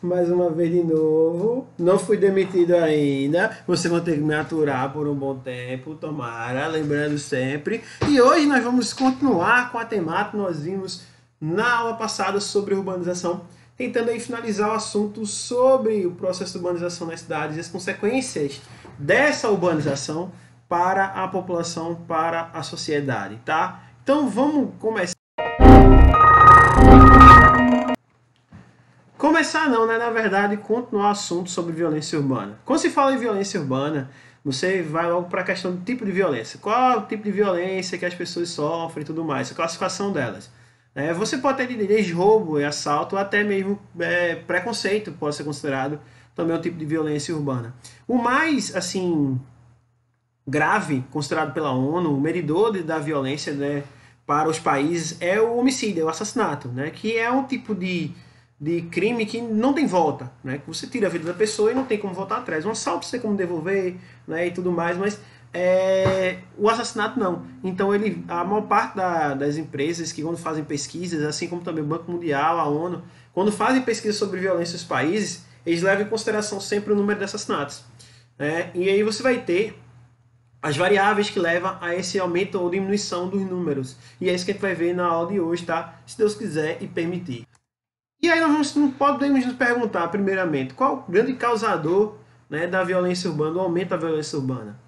mais uma vez de novo. Não fui demitido ainda. Vocês vão ter que me aturar por um bom tempo, tomara, lembrando sempre. E hoje nós vamos continuar com a temática que nós vimos na aula passada sobre urbanização, tentando aí finalizar o assunto sobre o processo de urbanização nas cidades e as consequências dessa urbanização para a população, para a sociedade, tá? Então vamos começar. Começar não, né? Na verdade, continuar o assunto sobre violência urbana. Quando se fala em violência urbana, você vai logo para a questão do tipo de violência. Qual é o tipo de violência que as pessoas sofrem e tudo mais, a classificação delas. Você pode ter desde roubo e assalto, até mesmo preconceito pode ser considerado também um tipo de violência urbana. O mais, assim, grave, considerado pela ONU, o medidor da violência, né, para os países é o homicídio, é o assassinato, né, que é um tipo de crime que não tem volta, né, que você tira a vida da pessoa e não tem como voltar atrás. Um assalto você tem como devolver, né, e tudo mais, mas o assassinato não. Então a maior parte das empresas que quando fazem pesquisas, assim como também o Banco Mundial, a ONU, quando fazem pesquisas sobre violência nos países, eles levam em consideração sempre o número de assassinatos. E aí você vai ter as variáveis que levam a esse aumento ou diminuição dos números. E é isso que a gente vai ver na aula de hoje, tá? Se Deus quiser e permitir. E aí nós não podemos nos perguntar, primeiramente, qual o grande causador, né, da violência urbana, do aumento da violência urbana?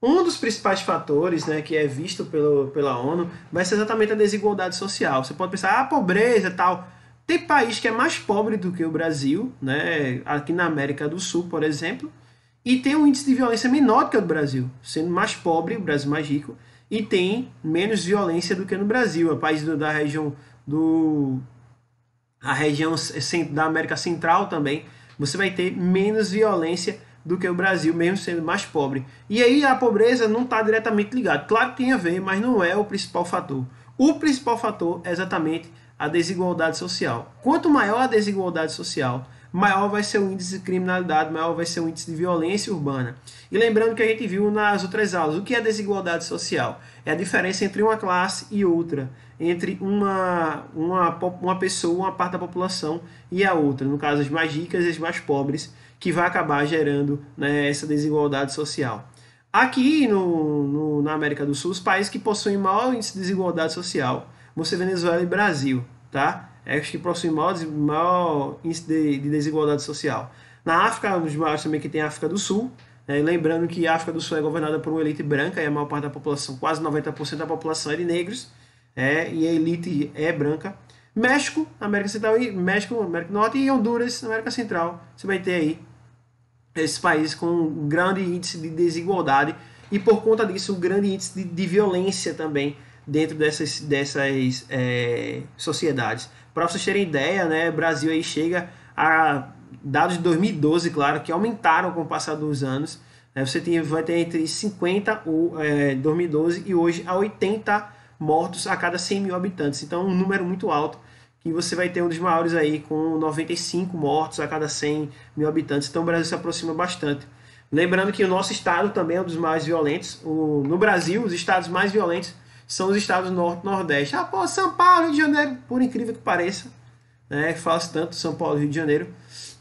Um dos principais fatores, né, que é visto pela ONU vai ser exatamente a desigualdade social. Você pode pensar, a pobreza e tal. Tem país que é mais pobre do que o Brasil, né, aqui na América do Sul, por exemplo, e tem um índice de violência menor do que o do Brasil, sendo mais pobre, o Brasil mais rico, e tem menos violência do que no Brasil. É país da região da América Central também, você vai ter menos violência do que o Brasil, mesmo sendo mais pobre. E aí a pobreza não está diretamente ligada. Claro que tem a ver, mas não é o principal fator. O principal fator é exatamente a desigualdade social. Quanto maior a desigualdade social, maior vai ser o índice de criminalidade, maior vai ser o índice de violência urbana. E lembrando que a gente viu nas outras aulas, o que é desigualdade social? É a diferença entre uma classe e outra, entre uma pessoa, uma parte da população e a outra, no caso as mais ricas e as mais pobres, que vai acabar gerando, né, essa desigualdade social. Aqui na América do Sul, os países que possuem maior índice de desigualdade social, você Venezuela e Brasil, tá? Os que possuem maior índice de desigualdade social. Na África, um dos maiores também que tem a África do Sul, lembrando que a África do Sul é governada por uma elite branca, e a maior parte da população, quase 90% da população é de negros, e a elite é branca. México, América Central, México, América do Norte, e Honduras, América Central. Você vai ter aí esses países com um grande índice de desigualdade e, por conta disso, um grande índice de violência também dentro dessas sociedades. Para vocês terem ideia, né, o Brasil aí chega a dados de 2012, claro, que aumentaram com o passar dos anos. Vai ter entre 50 2012 e hoje a 80 mortos a cada 100 mil habitantes. Então, um número muito alto, que você vai ter um dos maiores aí com 95 mortos a cada 100 mil habitantes. Então, o Brasil se aproxima bastante. Lembrando que o nosso estado também é um dos mais violentos. No Brasil, os estados mais violentos são os estados Norte e Nordeste. São Paulo, Rio de Janeiro, por incrível que pareça, né? Fala-se tanto São Paulo e Rio de Janeiro,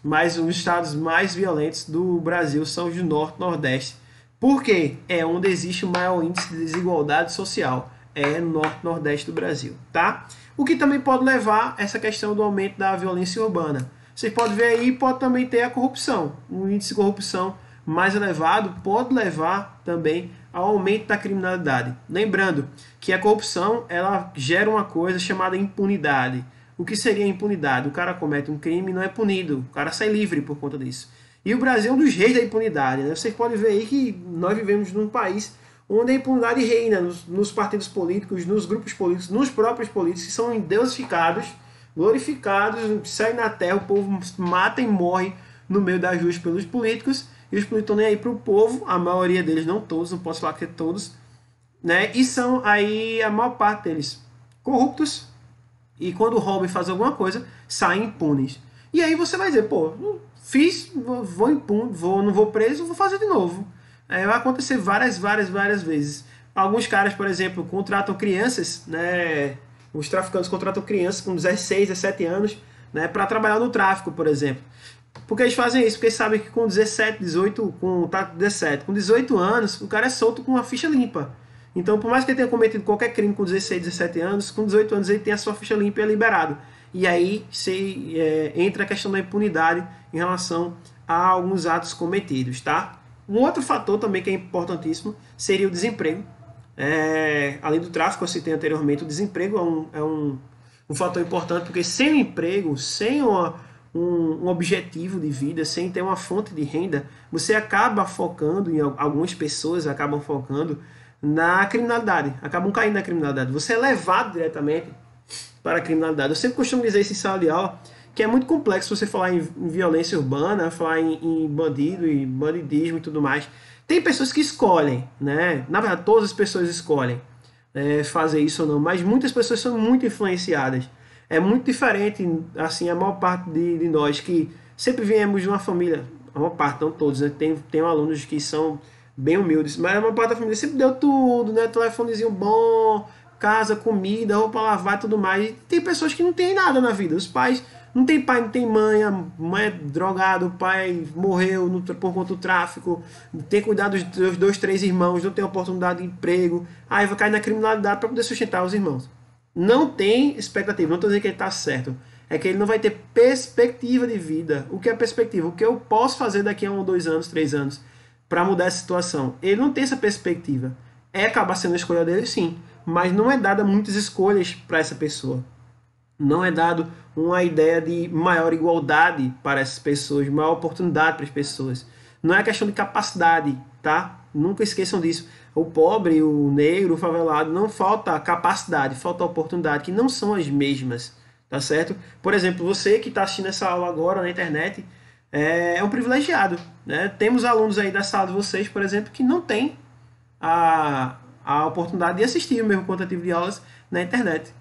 mas os estados mais violentos do Brasil são os do Norte e Nordeste. Por quê? É onde existe o maior índice de desigualdade social. É no Norte e Nordeste do Brasil, tá? O que também pode levar essa questão do aumento da violência urbana. Vocês podem ver aí, pode também ter a corrupção. Um índice de corrupção mais elevado pode levar também ao aumento da criminalidade. Lembrando que a corrupção, ela gera uma coisa chamada impunidade. O que seria impunidade? O cara comete um crime e não é punido. O cara sai livre por conta disso. E o Brasil é um dos reis da impunidade, né? Vocês podem ver aí que nós vivemos num país onde a impunidade reina nos partidos políticos, nos grupos políticos, nos próprios políticos, que são endeusificados, glorificados, saem na terra, o povo mata e morre no meio das ruas pelos políticos, e os políticos estão nem aí para o povo, a maioria deles, não todos, não posso falar que é todos, né? E são aí a maior parte deles corruptos, e quando roubam e fazem alguma coisa, saem impunes. E aí você vai dizer, pô, fiz, vou impune, não vou preso, vou fazer de novo. Vai acontecer várias vezes. Alguns caras, por exemplo, contratam crianças, né? Os traficantes contratam crianças com 16, 17 anos, né, para trabalhar no tráfico, por exemplo. Porque eles fazem isso, porque eles sabem que com 17, 18, com 18 anos, o cara é solto com uma ficha limpa. Então, por mais que ele tenha cometido qualquer crime com 16, 17 anos, com 18 anos ele tem a sua ficha limpa e é liberado. E aí entra a questão da impunidade em relação a alguns atos cometidos, tá? Um outro fator também que é importantíssimo seria o desemprego. Além do tráfico, eu citei anteriormente, o desemprego um fator importante, porque sem o emprego, sem um objetivo de vida, sem ter uma fonte de renda, você acaba focando, algumas pessoas acabam focando na criminalidade, acabam caindo na criminalidade. Você é levado diretamente para a criminalidade. Eu sempre costumo dizer isso em sala de aula, que é muito complexo você falar em violência urbana, falar em bandido e bandidismo e tudo mais. Tem pessoas que escolhem, né? Na verdade, todas as pessoas escolhem fazer isso ou não, mas muitas pessoas são muito influenciadas. É muito diferente, assim, a maior parte de nós que sempre viemos de uma família, a maior parte, não todos, né? Tem alunos que são bem humildes, mas a maior parte da família sempre deu tudo, né? Telefonezinho bom, casa, comida, roupa lavar e tudo mais. E tem pessoas que não têm nada na vida. Os pais não tem pai, não tem mãe, a mãe é drogada, o pai morreu por conta do tráfico, tem cuidado dos dois, três irmãos, não tem oportunidade de emprego, aí vai cair na criminalidade para poder sustentar os irmãos. Não tem expectativa, não estou dizendo que ele está certo, é que ele não vai ter perspectiva de vida. O que é perspectiva? O que eu posso fazer daqui a 1, 2 anos, 3 anos para mudar essa situação? Ele não tem essa perspectiva. Acabar sendo a escolha dele, sim, mas não é dada muitas escolhas para essa pessoa. Não é dado uma ideia de maior igualdade para essas pessoas, maior oportunidade para as pessoas. Não é questão de capacidade, tá? Nunca esqueçam disso. O pobre, o negro, o favelado, não falta capacidade, falta oportunidade, que não são as mesmas, tá certo? Por exemplo, você que está assistindo essa aula agora na internet é um privilegiado, né? Temos alunos aí da sala de vocês, por exemplo, que não têm a oportunidade de assistir o mesmo quantitativo de aulas na internet.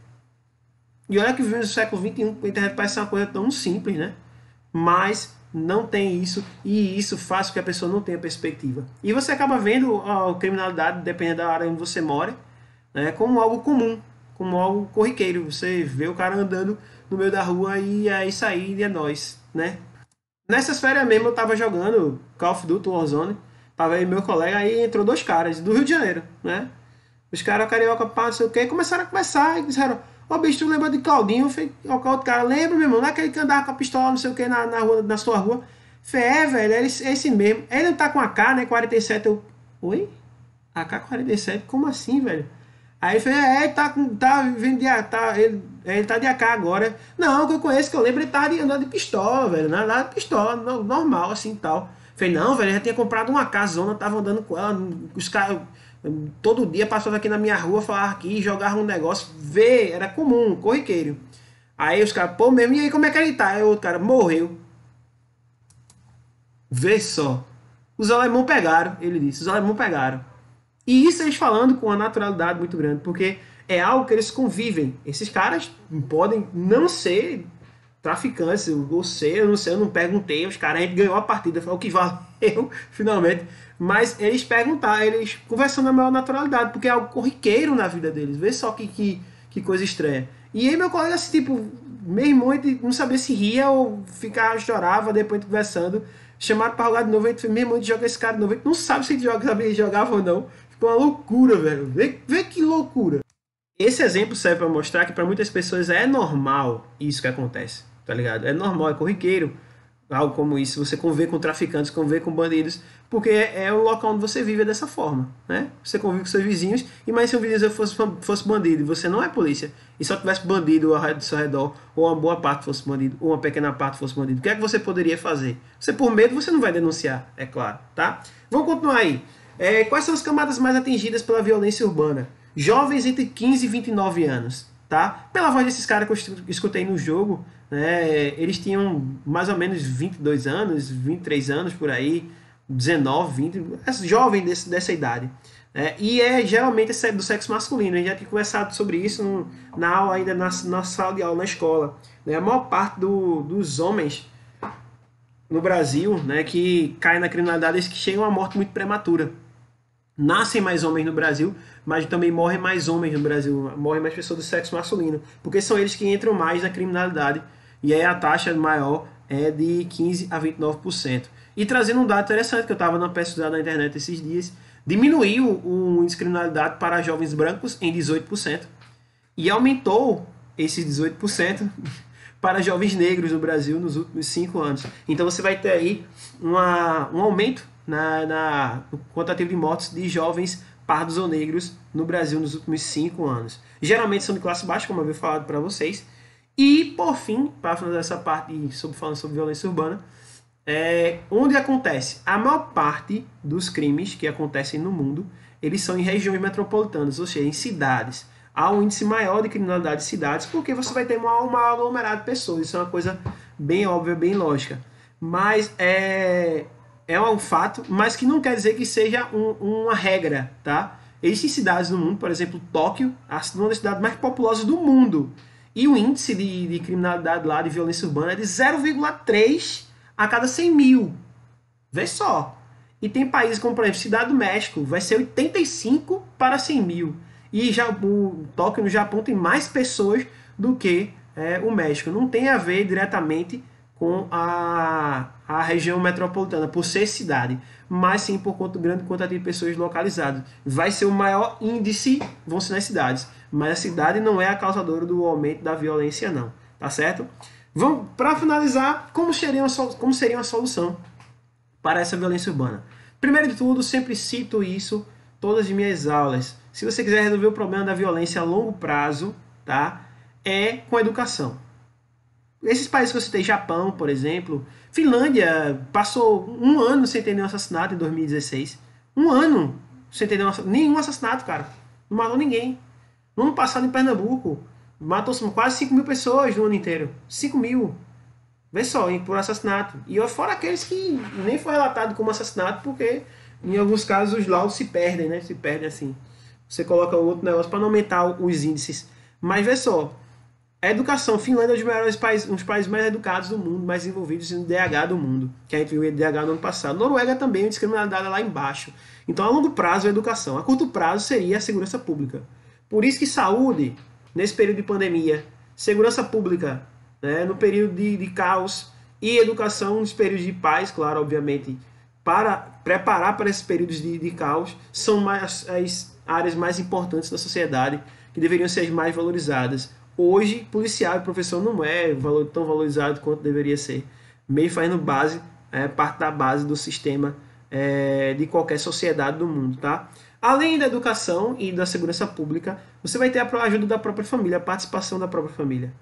E olha que vivemos no século XXI, a internet parece uma coisa tão simples, né? Mas não tem isso, e isso faz com que a pessoa não tenha perspectiva. E você acaba vendo a criminalidade, dependendo da área onde você mora, né, como algo comum, como algo corriqueiro. Você vê o cara andando no meio da rua e é isso aí, e é nós, né? Nessas férias mesmo eu tava jogando Call of Duty Warzone, tava aí meu colega, aí entrou dois caras do Rio de Janeiro, né? Os caras carioca, pá, não sei o que, começaram a conversar e disseram: Ó, bicho, tu lembra de Claudinho? Eu falei: o outro cara, lembra, meu irmão? Não é aquele que andava com a pistola, não sei o que, na sua rua. Eu falei: velho, é esse mesmo. Ele não tá com a K, né? 47. Eu: oi? AK-47? Como assim, velho? Aí ele falou: ele tá vendo de ele tá de AK agora. Não, que eu conheço, que eu lembro, ele tava andando de pistola, velho. Nada de pistola, normal, assim, tal. Eu falei: não, velho, ele já tinha comprado uma AK zona, tava andando com ela, os caras todo dia passava aqui na minha rua, falava aqui, jogava um negócio, era comum, corriqueiro. Aí os caras: pô, mesmo, e aí como é que ele tá? Aí o outro cara: morreu. Vê só. Os alemão pegaram, ele disse, os alemão pegaram. E isso eles falando com uma naturalidade muito grande, porque é algo que eles convivem. Esses caras podem não ser traficantes, eu não sei, eu não perguntei, os caras, a gente ganhou a partida, foi o que valeu, finalmente. Mas eles perguntaram, eles conversando na maior naturalidade, porque é algo corriqueiro na vida deles. Vê só que coisa estranha. E aí meu colega, assim, tipo, meu irmão, ele não sabia se ria ou chorava depois conversando. Chamaram para jogar de novo, a gente fez: meu irmão, a gente joga esse cara de novo, a gente não sabe se ele jogava ou não. Ficou uma loucura, velho. Vê que loucura. Esse exemplo serve para mostrar que para muitas pessoas é normal isso que acontece, tá ligado? É normal, é corriqueiro algo como isso. Você conviver com traficantes, conviver com bandidos, porque é o local onde você vive dessa forma, né? Você convive com seus vizinhos, e mais se um vizinho fosse bandido e você não é polícia, e só tivesse bandido ao seu redor, ou uma boa parte fosse bandido, ou uma pequena parte fosse bandido, o que é que você poderia fazer? Você, por medo, você não vai denunciar, é claro, tá? Vamos continuar aí. Quais são as camadas mais atingidas pela violência urbana? Jovens entre 15 e 29 anos, tá? Pela voz desses caras que eu escutei no jogo, né, eles tinham mais ou menos 22 anos, 23 anos por aí, 19, 20, jovem dessa idade. E geralmente é do sexo masculino. A gente já tinha conversado sobre isso na aula, ainda na sala de aula, na escola. Né? A maior parte dos homens no Brasil, né, que caem na criminalidade, eles que chegam à morte muito prematura. Nascem mais homens no Brasil, mas também morrem mais homens no Brasil, morrem mais pessoas do sexo masculino, porque são eles que entram mais na criminalidade, e aí a taxa maior é de 15 a 29%. E trazendo um dado interessante que eu estava na pesquisa na internet esses dias, diminuiu o índice de criminalidade para jovens brancos em 18% e aumentou esses 18% para jovens negros no Brasil nos últimos 5 anos. Então você vai ter aí um aumento no quantitativo de mortes de jovens pardos ou negros no Brasil nos últimos 5 anos. Geralmente são de classe baixa, como eu havia falado para vocês. E, por fim, para finalizar essa parte falando sobre violência urbana, onde acontece? A maior parte dos crimes que acontecem no mundo, eles são em regiões metropolitanas, ou seja, em cidades. Há um índice maior de criminalidade em cidades, porque você vai ter um maior aglomerado de pessoas. Isso é uma coisa bem óbvia, bem lógica. Mas é um fato, mas que não quer dizer que seja uma regra, tá? Existem cidades no mundo, por exemplo, Tóquio, uma das cidades mais populosas do mundo. E o índice de criminalidade lá, de violência urbana, é de 0,3 a cada 100 mil. Vê só. E tem países como, por exemplo, Cidade do México, vai ser 85 para 100 mil. E já, o Tóquio, no Japão, tem mais pessoas do que o México. Não tem a ver diretamente com a região metropolitana, por ser cidade, mas sim por conta do grande quantidade de pessoas localizadas. Vai ser o maior índice, vão ser nas cidades, mas a cidade não é a causadora do aumento da violência, não. Tá certo? Vamos, para finalizar, como seria uma solução para essa violência urbana? Primeiro de tudo, sempre cito isso todas as minhas aulas. Se você quiser resolver o problema da violência a longo prazo, tá? É com a educação. Esses países que eu citei, Japão, por exemplo, Finlândia passou 1 ano sem ter nenhum assassinato em 2016. 1 ano sem ter nenhum assassinato, cara. Não matou ninguém. No ano passado em Pernambuco, matou quase 5 mil pessoas no ano inteiro. 5 mil. Vê só, por assassinato. E fora aqueles que nem foi relatado como assassinato, porque em alguns casos os laudos se perdem, né? Se perdem assim. Você coloca outro negócio para não aumentar os índices. Mas vê só, a educação, Finlândia é um dos maiores países, um dos países mais educados do mundo, mais envolvidos no DH do mundo, que a gente viu o DH no ano passado. Noruega também, a discriminalidade é lá embaixo. Então, a longo prazo, a educação. A curto prazo seria a segurança pública. Por isso que saúde, nesse período de pandemia, segurança pública, né, no período de caos, e educação nos períodos de paz, claro, obviamente, para preparar para esses períodos de caos, são as áreas mais importantes da sociedade, que deveriam ser as mais valorizadas. Hoje, policial e professor não é tão valorizado quanto deveria ser. Meio fazendo parte da base do sistema de qualquer sociedade do mundo, tá? Além da educação e da segurança pública, você vai ter a ajuda da própria família, a participação da própria família.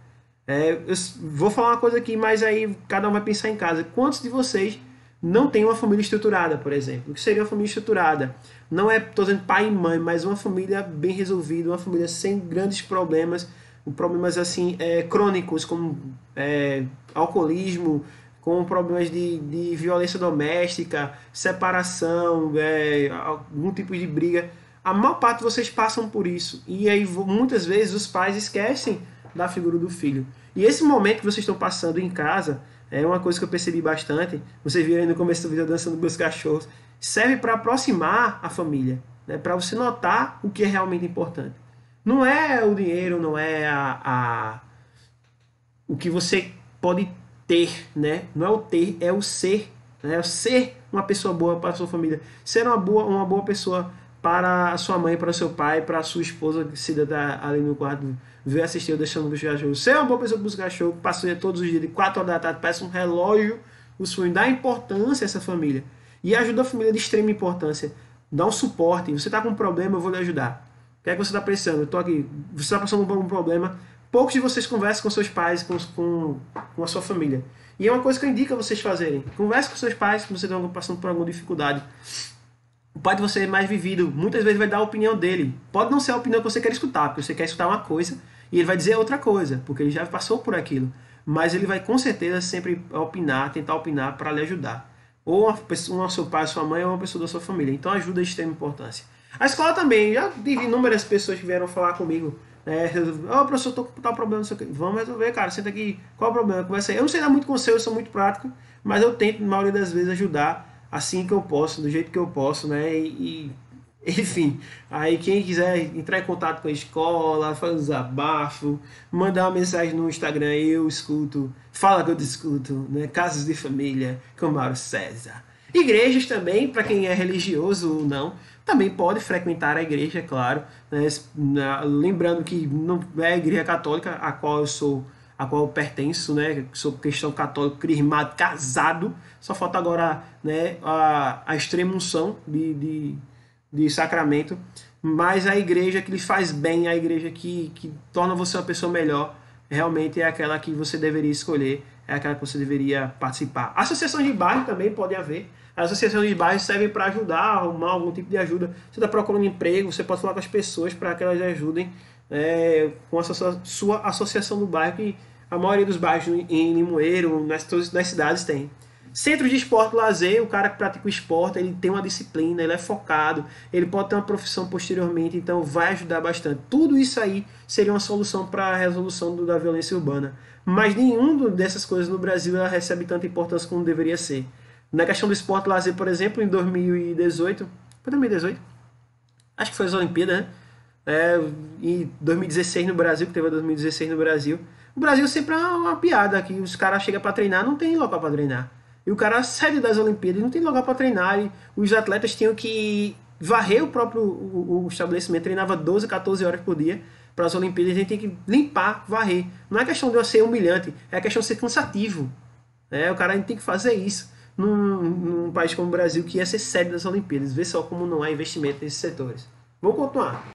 Eu vou falar uma coisa aqui, mas aí cada um vai pensar em casa. Quantos de vocês não tem uma família estruturada, por exemplo? O que seria uma família estruturada? Não é, estou dizendo pai e mãe, mas uma família bem resolvida, uma família sem grandes problemas assim crônicos, como alcoolismo, com problemas de violência doméstica, separação, algum tipo de briga. A maior parte de vocês passam por isso. E aí, muitas vezes, os pais esquecem da figura do filho. E esse momento que vocês estão passando em casa, é uma coisa que eu percebi bastante. Vocês viram aí no começo do vídeo dançando com meus cachorros. Serve para aproximar a família, né? Para você notar o que é realmente importante. Não é o dinheiro, não é o que você pode ter, né? Não é o ter, é o ser. Né? É ser uma pessoa boa para a sua família. Ser uma boa pessoa para a sua mãe, para o seu pai, para a sua esposa que se dá ali no quarto, ver assistir eu deixando os cachorros. Ser uma boa pessoa para os cachorros, passa todos os dias de 4 horas da tarde, parece um relógio, o sonho, dá importância a essa família. E ajuda a família de extrema importância. Dá um suporte. Você está com um problema, eu vou lhe ajudar. O que é que você está precisando? Eu estou aqui. Você está passando por um problema. Poucos de vocês conversam com seus pais, com a sua família. E é uma coisa que eu indico a vocês fazerem. Converse com seus pais se você está passando por alguma dificuldade. O pai de você é mais vivido. Muitas vezes vai dar a opinião dele. Pode não ser a opinião que você quer escutar, porque você quer escutar uma coisa e ele vai dizer outra coisa, porque ele já passou por aquilo. Mas ele vai com certeza sempre opinar, tentar opinar para lhe ajudar. Ou o seu pai, a sua mãe, ou uma pessoa da sua família. Então ajuda de extrema importância. A escola também, já tive inúmeras pessoas que vieram falar comigo. Professor, estou com tal problema, não sei o quê. Vamos resolver, cara, senta aqui, qual é o problema? Conversa aí. Eu não sei dar muito conselho, eu sou muito prático, mas eu tento, na maioria das vezes, ajudar assim que eu posso, do jeito que eu posso, né? E Enfim, aí quem quiser entrar em contato com a escola, fazer um desabafo, mandar uma mensagem no Instagram, eu escuto, fala que eu discuto, né? Casos de família com Mauro César. Igrejas também, para quem é religioso ou não, também pode frequentar a igreja, é claro, né? Lembrando que não é a igreja católica a qual eu sou, a qual eu pertenço, né? Sou cristão católico, crismado, casado, só falta agora, né, a extrema unção de sacramento, mas a igreja que lhe faz bem, a igreja que torna você uma pessoa melhor, realmente é aquela que você deveria escolher, é aquela que você deveria participar. Associações de bairro também podem haver. As associações de bairro servem para ajudar, arrumar algum tipo de ajuda. Você está procurando emprego, você pode falar com as pessoas para que elas ajudem com a sua associação do bairro, que a maioria dos bairros em Limoeiro, nas cidades tem. Centro de esporte e lazer, o cara que pratica o esporte, ele tem uma disciplina, ele é focado, ele pode ter uma profissão posteriormente, então vai ajudar bastante. Tudo isso aí seria uma solução para a resolução da violência urbana. Mas nenhuma dessas coisas no Brasil ela recebe tanta importância como deveria ser. Na questão do esporte e lazer, por exemplo, em 2018, foi 2018? Acho que foi as Olimpíadas, né? Em 2016 no Brasil, que teve a 2016 no Brasil. O Brasil sempre é uma piada, que os caras chegam para treinar, não tem local para treinar. E o cara sai das Olimpíadas, não tem lugar para treinar. E os atletas tinham que varrer o próprio o estabelecimento, treinava 12, 14 horas por dia para as Olimpíadas. A gente tem que limpar, varrer. Não é questão de ser humilhante, é questão de ser cansativo. O cara tem que fazer isso num país como o Brasil, que ia ser sede das Olimpíadas. Vê só como não há investimento nesses setores. Vamos continuar.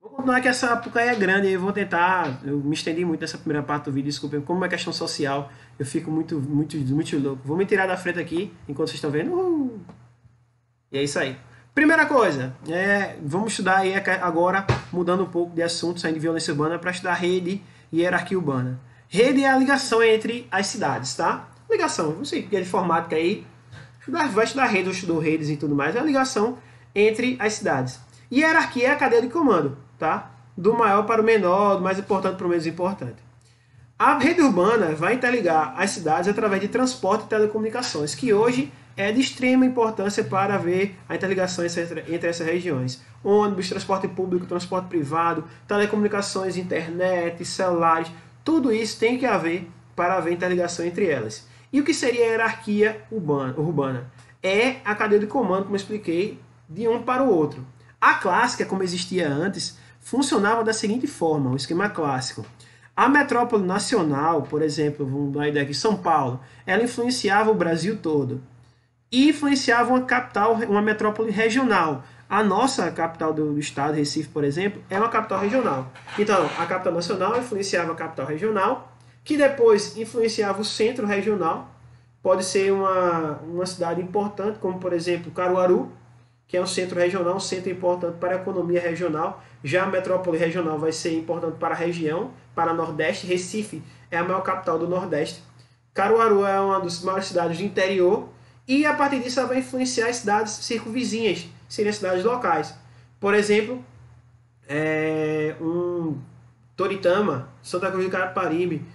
Vou continuar que essa época aí é grande, eu vou tentar, eu me estendi muito nessa primeira parte do vídeo, desculpem, como é questão social, eu fico muito louco. Vou me tirar da frente aqui, enquanto vocês estão vendo. E é isso aí. Primeira coisa, vamos estudar aí agora, mudando um pouco de assunto, saindo de violência urbana, para estudar rede e hierarquia urbana. Rede é a ligação entre as cidades, tá? Ligação, você que é de informática aí, vai estudar rede, ou estudou redes e tudo mais, é a ligação entre as cidades. E hierarquia é a cadeia de comando, tá? Do maior para o menor, do mais importante para o menos importante. A rede urbana vai interligar as cidades através de transporte e telecomunicações, que hoje é de extrema importância para ver a interligação entre essas regiões. Ônibus, transporte público, transporte privado, telecomunicações, internet, celulares, tudo isso tem que haver para haver interligação entre elas. E o que seria a hierarquia urbana? É a cadeia de comando, como eu expliquei, de um para o outro. A clássica, como existia antes, funcionava da seguinte forma, o esquema clássico. A metrópole nacional, por exemplo, vamos dar a ideia aqui, São Paulo, ela influenciava o Brasil todo. E influenciava uma capital, uma metrópole regional. A nossa capital do estado, Recife, por exemplo, é uma capital regional. Então, a capital nacional influenciava a capital regional, que depois influenciava o centro regional. Pode ser uma cidade importante, como por exemplo Caruaru, que é um centro regional, um centro importante para a economia regional. Já a metrópole regional vai ser importante para a região, para o Nordeste. Recife é a maior capital do Nordeste. Caruaru é uma das maiores cidades do interior. E a partir disso ela vai influenciar as cidades circunvizinhas, seriam as cidades locais. Por exemplo, Toritama, Santa Cruz do Capibaribe,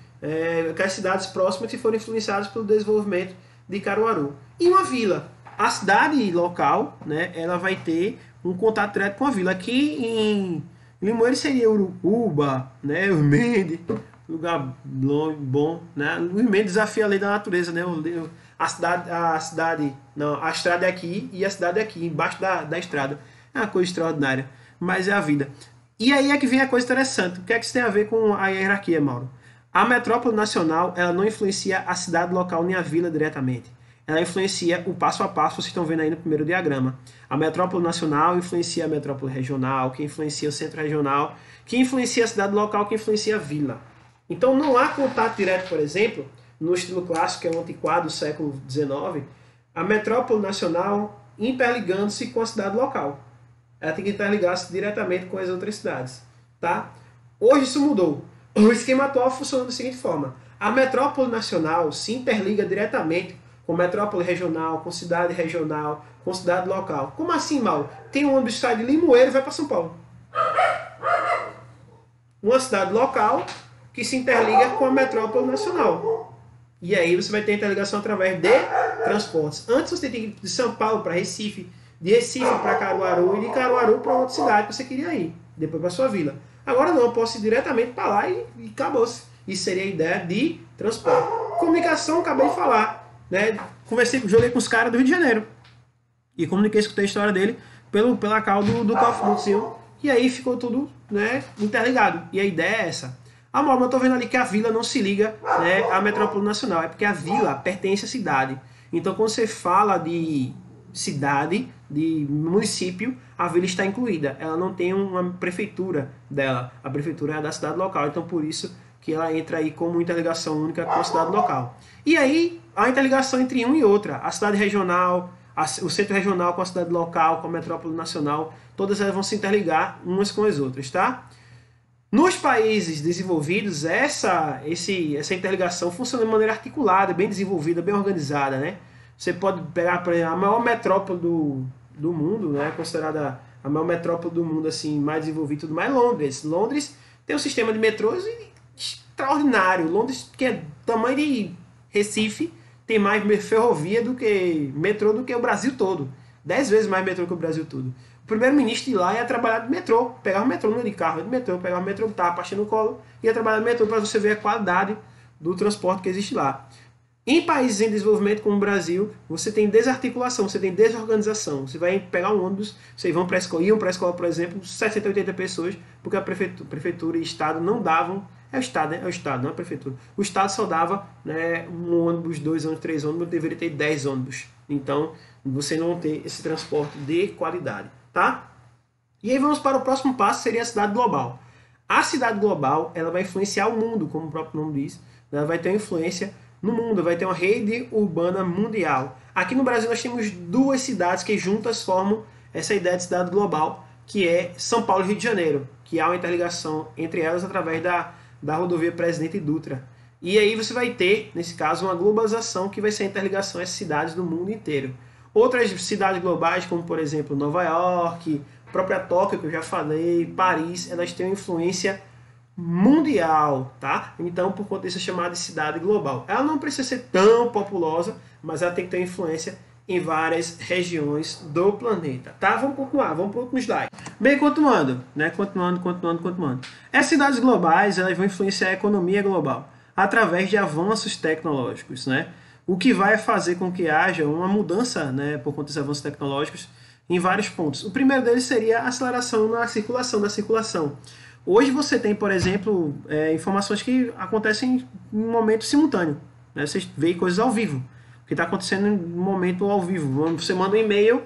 aquelas cidades próximas que foram influenciadas pelo desenvolvimento de Caruaru. E uma vila. A cidade local, né, ela vai ter um contato direto com a vila. Aqui em Limoeiro seria Urucuba, né, Urmende, lugar bom, né? O Urmende desafia a lei da natureza, né? A estrada é aqui e a cidade é aqui, embaixo da estrada. É uma coisa extraordinária, mas é a vida. E aí é que vem a coisa interessante. O que é que isso tem a ver com a hierarquia, Mauro? A metrópole nacional, ela não influencia a cidade local nem a vila diretamente. Ela influencia o passo a passo, vocês estão vendo aí no primeiro diagrama. A metrópole nacional influencia a metrópole regional, que influencia o centro regional, que influencia a cidade local, que influencia a vila. Então não há contato direto, por exemplo, no estilo clássico, que é um antiquado do século XIX, a metrópole nacional interligando-se com a cidade local. Ela tem que interligar-se diretamente com as outras cidades. Tá? Hoje isso mudou. O esquema atual funciona da seguinte forma. A metrópole nacional se interliga diretamente com metrópole regional, com cidade regional, com cidade local. Como assim, Mauro? Tem um ônibus que sai de Limoeiro e vai para São Paulo. Uma cidade local que se interliga com a metrópole nacional. E aí você vai ter interligação através de transportes. Antes você tinha que ir de São Paulo para Recife, de Recife para Caruaru e de Caruaru para outra cidade que você queria ir, depois para sua vila. Agora não, eu posso ir diretamente para lá e acabou-se. Isso seria a ideia de transporte. Comunicação, acabei de falar, né? Joguei com os caras do Rio de Janeiro e comuniquei, escutei a história dele pela call do Call of Duty. E aí ficou tudo, né, interligado. E a ideia é essa. Ah, mas eu estou vendo ali que a vila não se liga, né, à metrópole nacional. É porque a vila pertence à cidade. Então, quando você fala de cidade, de município, a vila está incluída. Ela não tem uma prefeitura dela. A prefeitura é da cidade local. Então, por isso que ela entra aí como interligação única com a cidade local. E aí, a interligação entre uma e outra. A cidade regional, o centro regional com a cidade local, com a metrópole nacional, todas elas vão se interligar umas com as outras, tá? Nos países desenvolvidos, essa interligação funciona de maneira articulada, bem desenvolvida, bem organizada, né? Você pode pegar, por exemplo, a maior metrópole do mundo, né? Considerada a maior metrópole do mundo, assim, mais desenvolvida e tudo mais, Londres. Londres tem um sistema de metrôs extraordinário. Londres, que é tamanho de Recife, tem mais ferrovia do que metrô do que o Brasil todo. 10 vezes mais metrô que o Brasil todo. O primeiro-ministro de lá ia trabalhar de metrô. Pegava o metrô, não ia de carro, ia de metrô. Pegava o metrô, tava pastinho no colo, ia trabalhar de metrô para você ver a qualidade do transporte que existe lá. Em países em desenvolvimento como o Brasil, você tem desarticulação, você tem desorganização. Você vai pegar um ônibus, vocês iam para a escola, por exemplo, 60, 80 pessoas, porque a prefeitura e o Estado não davam. É o Estado, né? É o Estado, não é a prefeitura. O Estado só dava, né, um ônibus, 2 ônibus, 3 ônibus, deveria ter 10 ônibus. Então, você não tem esse transporte de qualidade, tá? E aí vamos para o próximo passo, seria a cidade global. A cidade global, ela vai influenciar o mundo, como o próprio nome diz. Ela vai ter uma influência no mundo, vai ter uma rede urbana mundial. Aqui no Brasil nós temos 2 cidades que juntas formam essa ideia de cidade global, que é São Paulo e Rio de Janeiro, que há uma interligação entre elas através da rodovia Presidente Dutra. E aí você vai ter, nesse caso, uma globalização que vai ser a interligação às cidades do mundo inteiro. Outras cidades globais, como por exemplo Nova York, a própria Tóquio, que eu já falei, Paris, elas têm uma influência mundial, tá? Então, por conta disso, é chamada de cidade global. Ela não precisa ser tão populosa, mas ela tem que ter influência em várias regiões do planeta, tá? Vamos continuar, vamos para o último slide. Bem, continuando, né? Continuando. As cidades globais, elas vão influenciar a economia global através de avanços tecnológicos, né? O que vai fazer com que haja uma mudança, né, por conta desses avanços tecnológicos em vários pontos. O primeiro deles seria a aceleração na circulação, da circulação. Hoje você tem, por exemplo, informações que acontecem em um momento simultâneo, né? Você vê coisas ao vivo, o que está acontecendo em um momento ao vivo. Você manda um e-mail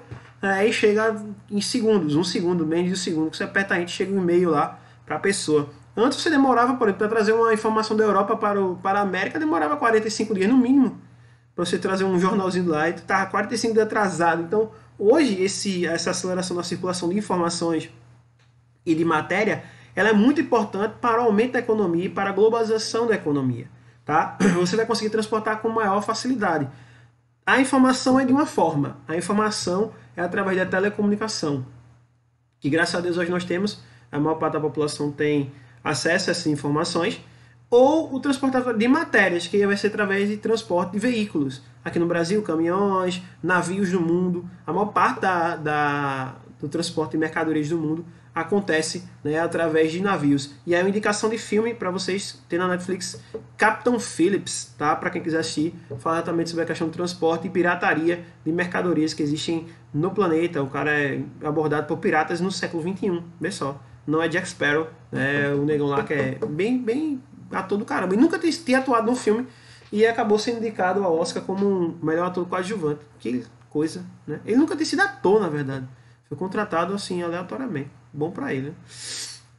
e chega em segundos, 1 segundo, menos de 1 segundo, que você aperta a gente, chega um e-mail lá para a pessoa. Antes você demorava, por exemplo, para trazer uma informação da Europa para a América, demorava 45 dias no mínimo, para você trazer um jornalzinho lá, e tu estava 45 dias atrasado. Então, hoje, essa aceleração da circulação de informações e de matéria, ela é muito importante para o aumento da economia e para a globalização da economia, tá? Você vai conseguir transportar com maior facilidade. A informação é de uma forma, a informação é através da telecomunicação, que graças a Deus hoje nós temos, a maior parte da população tem acesso a essas informações, ou o transporte de matérias, que vai ser através de transporte de veículos. Aqui no Brasil, caminhões, navios do mundo, a maior parte do transporte de mercadorias do mundo acontece, né, através de navios. E aí uma indicação de filme para vocês ter na Netflix, Captain Phillips, tá? Para quem quiser assistir, fala exatamente sobre a questão do transporte e pirataria de mercadorias que existem no planeta. O cara é abordado por piratas no século XXI, vê só. Não é Jack Sparrow, né, o negão lá que é bem ator do caramba. E nunca tinha atuado num filme e acabou sendo indicado ao Oscar como um melhor ator coadjuvante. Que coisa, né? Ele nunca tinha sido ator, na verdade. Foi contratado assim, aleatoriamente. Bom para ele, né?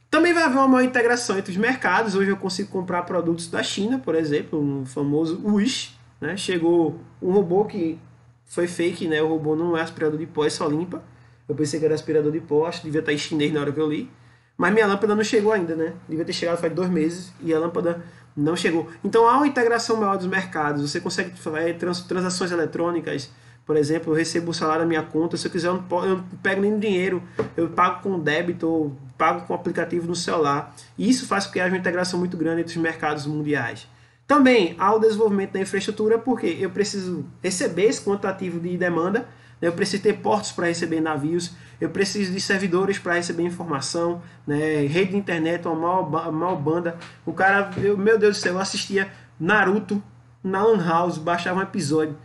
Também vai haver uma maior integração entre os mercados. Hoje eu consigo comprar produtos da China, por exemplo, no famoso Wish, né? Chegou um robô que foi fake, né? O robô não é aspirador de pó, é só limpa. Eu pensei que era aspirador de pó, acho que devia estar em chinês na hora que eu li. Mas minha lâmpada não chegou ainda, né? Devia ter chegado faz 2 meses e a lâmpada não chegou. Então há uma integração maior dos mercados. Você consegue fazer transações eletrônicas. Por exemplo, eu recebo o salário da minha conta. Se eu quiser, eu não pego nem dinheiro. Eu pago com débito ou pago com aplicativo no celular. E isso faz com que haja uma integração muito grande entre os mercados mundiais. Também há o desenvolvimento da infraestrutura, porque eu preciso receber esse quantitativo de demanda. eu preciso ter portos para receber navios, eu preciso de servidores para receber informação, né? Rede de internet, uma maior banda. O cara, meu Deus do céu, eu assistia Naruto na Lan House, baixava um episódio,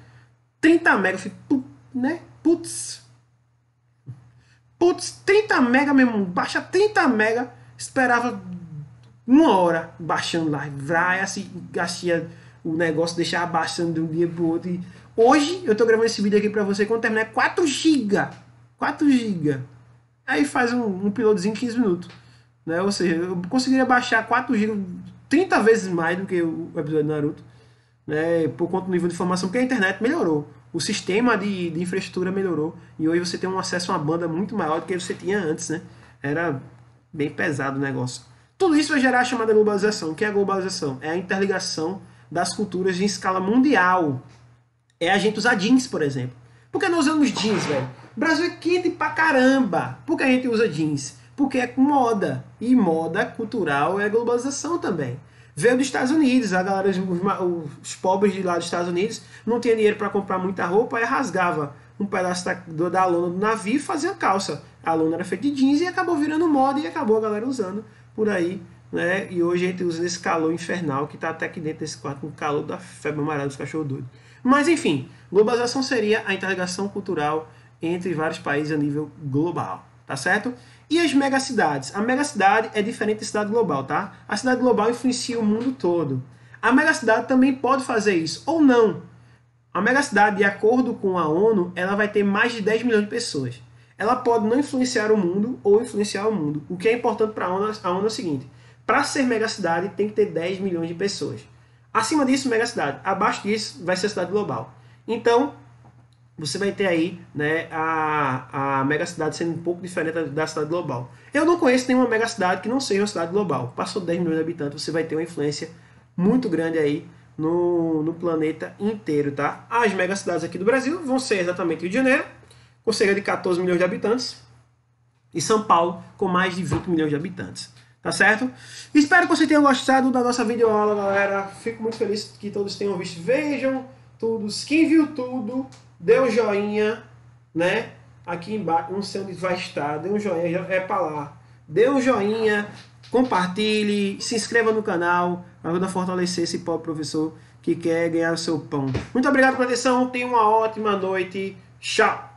30 mega, eu falei, né? Putz, 30 mega mesmo, baixa 30 mega, esperava 1 hora baixando lá, vai assim, gastia o negócio, deixava baixando de um dia pro outro. E hoje eu tô gravando esse vídeo aqui pra você, quando terminar é 4 GB. 4 GB. Aí faz um uploadzinho em 15 minutos. Né? Ou seja, eu conseguiria baixar 4 GB 30 vezes mais do que o episódio do Naruto. Né? Por conta do nível de informação, porque a internet melhorou. O sistema de infraestrutura melhorou. E hoje você tem um acesso a uma banda muito maior do que você tinha antes. Né? Era bem pesado o negócio. Tudo isso vai gerar a chamada globalização. O que é a globalização? É a interligação das culturas em escala mundial. É a gente usar jeans, por exemplo. Por que nós usamos jeans, velho? O Brasil é quente pra caramba. Por que a gente usa jeans? Porque é moda. E moda cultural é globalização também. Veio dos Estados Unidos. A galera, os pobres de lá dos Estados Unidos não tinha dinheiro para comprar muita roupa, aí rasgava um pedaço da lona do navio e fazia calça. A lona era feita de jeans e acabou virando moda e acabou a galera usando por aí. Né? E hoje a gente usa esse calor infernal que está até aqui dentro desse quarto, com o calor da febre amarela dos cachorros doidos. Mas enfim, globalização seria a interligação cultural entre vários países a nível global, tá certo? E as megacidades? A megacidade é diferente da cidade global, tá? A cidade global influencia o mundo todo. A megacidade também pode fazer isso, ou não. A megacidade, de acordo com a ONU, ela vai ter mais de 10 milhões de pessoas. Ela pode não influenciar o mundo ou influenciar o mundo. O que é importante para a ONU é o seguinte: para ser megacidade tem que ter 10 milhões de pessoas. Acima disso, megacidade. Abaixo disso, vai ser cidade global. Então, você vai ter aí, né, a megacidade sendo um pouco diferente da cidade global. Eu não conheço nenhuma megacidade que não seja uma cidade global. Passou 10 milhões de habitantes, você vai ter uma influência muito grande aí no planeta inteiro, tá? As megacidades aqui do Brasil vão ser exatamente Rio de Janeiro, com cerca de 14 milhões de habitantes, e São Paulo, com mais de 20 milhões de habitantes. Tá certo? Espero que você tenha gostado da nossa videoaula, galera. Fico muito feliz que todos tenham visto. Vejam todos. Quem viu tudo, dê um joinha, né? Aqui embaixo, não sei onde vai estar. Dê um joinha, é para lá. Dê um joinha, compartilhe, se inscreva no canal. Ajuda a fortalecer esse pobre professor que quer ganhar o seu pão. Muito obrigado pela atenção. Tenha uma ótima noite. Tchau!